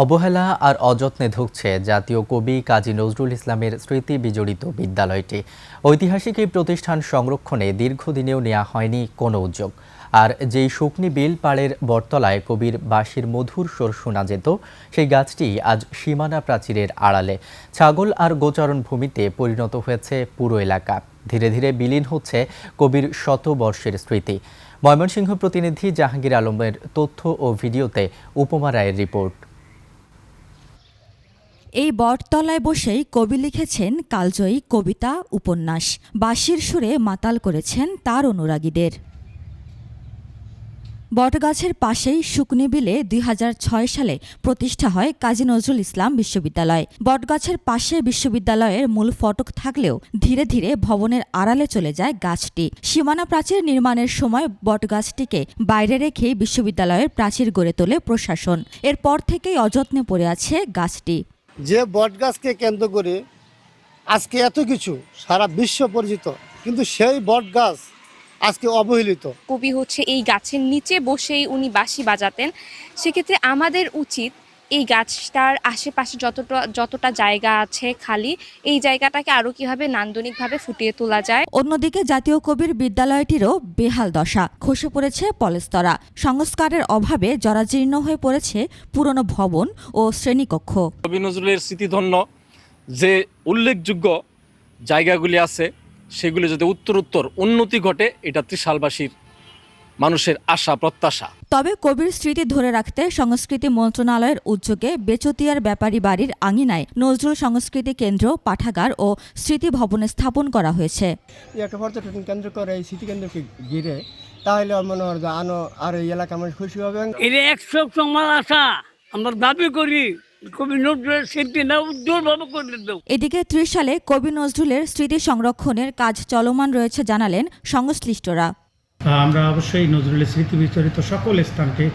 অবহেলা আর অযত্নে ধুঁকছে জাতীয় কবি কাজী নজরুল ইসলামের স্মৃতি বিজড়িত বিদ্যালয়টি। ঐতিহাসিক এই প্রতিষ্ঠান সংরক্ষণে দীর্ঘদিনেও নেওয়া হয়নি কোনো উদ্যোগ। আর যেই শুকনি বিল পাড়ের বটতলায় কবির বাঁশির মধুর সুর শোনা যেত, সেই গাছটি আজ সীমানা প্রাচীরের আড়ালে ছাগল আর গোচারণ ভূমিতে পরিণত হয়েছে পুরো এলাকা। ধীরে ধীরে বিলীন হচ্ছে কবির শতবর্ষের স্মৃতি। ময়মনসিংহ প্রতিনিধি জাহাঙ্গীর আলমের তথ্য ও ভিডিওতে উপমা রায়ের রিপোর্ট। এই বটতলায় বসেই কবি লিখেছেন কালজয়ী কবিতা, উপন্যাস। বাঁশির সুরে মাতাল করেছেন তার অনুরাগীদের। বটগাছের পাশেই শুকনি বিলে ২০০৬ সালে প্রতিষ্ঠা হয় কাজী নজরুল ইসলাম বিশ্ববিদ্যালয়। বটগাছের পাশে বিশ্ববিদ্যালয়ের মূল ফটক থাকলেও ধীরে ধীরে ভবনের আড়ালে চলে যায় গাছটি। সীমানা প্রাচীর নির্মাণের সময় বটগাছটিকে বাইরে রেখেই বিশ্ববিদ্যালয়ের প্রাচীর গড়ে তোলে প্রশাসন। এরপর থেকেই অযত্নে পড়ে আছে গাছটি। যে বটগাছকে কেন্দ্র করে আজকে এত কিছু সারা বিশ্ব পরিচিত, কিন্তু সেই বটগাছ আজকে অবহেলিত। কবি হচ্ছে এই গাছের নিচে বসেই উনি বাঁশি বাজাতেন। সেক্ষেত্রে আমাদের উচিত এই গাছটার আশেপাশে যতটা জায়গা আছে খালি, এই জায়গাটাকে আরও কীভাবে নান্দনিকভাবে ফুটিয়ে তোলা যায়। অন্যদিকে জাতীয় কবির বিদ্যালয়টিরও বেহাল দশা। খসে পড়েছে পলেস্তরা। সংস্কারের অভাবে জরাজীর্ণ হয়ে পড়েছে পুরনো ভবন ও শ্রেণীকক্ষ। কবি নজরুলের স্মৃতিধন্য যে উল্লেখযোগ্য জায়গাগুলি আছে, সেগুলি যদি উত্তরোত্তর উন্নতি ঘটে, এটা ত্রিশালবাসীর মানুষের আশা প্রত্যাশা। তবে কবির স্মৃতি ধরে রাখতে সংস্কৃতি মন্ত্রণালয়ের উদ্যোগে বেচতিয়ার ব্যাপারী বাড়ির আঙিনায় নজরুল সংস্কৃতি কেন্দ্র, পাঠাগার ও স্মৃতি ভবন স্থাপন করা হয়েছে। একটা পর্যটন কেন্দ্র করে এই স্মৃতি কেন্দ্রকে ঘিরে, তাহলে মনে হয় যে আর এই এলাকা মানুষ খুশি হবে। এটা ১০০ আমার আশা, আমরা দাবি করি কবি নজরুলের স্মৃতি না উজ্জ্বলভাবে করে দেব। এদিকে ৩০ সালে কবি নজরুলের স্মৃতি সংরক্ষণের কাজ চলমান রয়েছে জানালেন সংশ্লিষ্টরা। আমরা অবশ্যই নজরুলের স্মৃতি বিচরিত সকল স্থানকে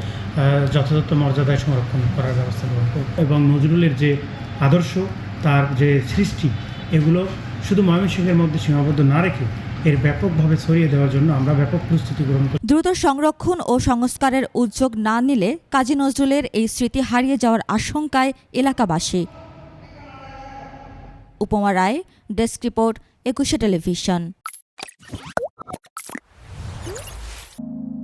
যথাযথ মর্যাদায় সংরক্ষণ করার ব্যবস্থা গ্রহণ করব এবং নজরুলের যে আদর্শ, তার যে সৃষ্টি, এগুলো শুধু ময়মনসিংহের মধ্যে সীমাবদ্ধ না রেখে এর ব্যাপকভাবে ছড়িয়ে দেওয়ার জন্য আমরা ব্যাপক প্রস্তুতি গ্রহণ করি। দ্রুত সংরক্ষণ ও সংস্কারের উদ্যোগ না নিলে কাজী নজরুলের এই স্মৃতি হারিয়ে যাওয়ার আশঙ্কায় এলাকাবাসী। উপমা রায়, ডেস্ক রিপোর্ট, ২১শে টেলিভিশন।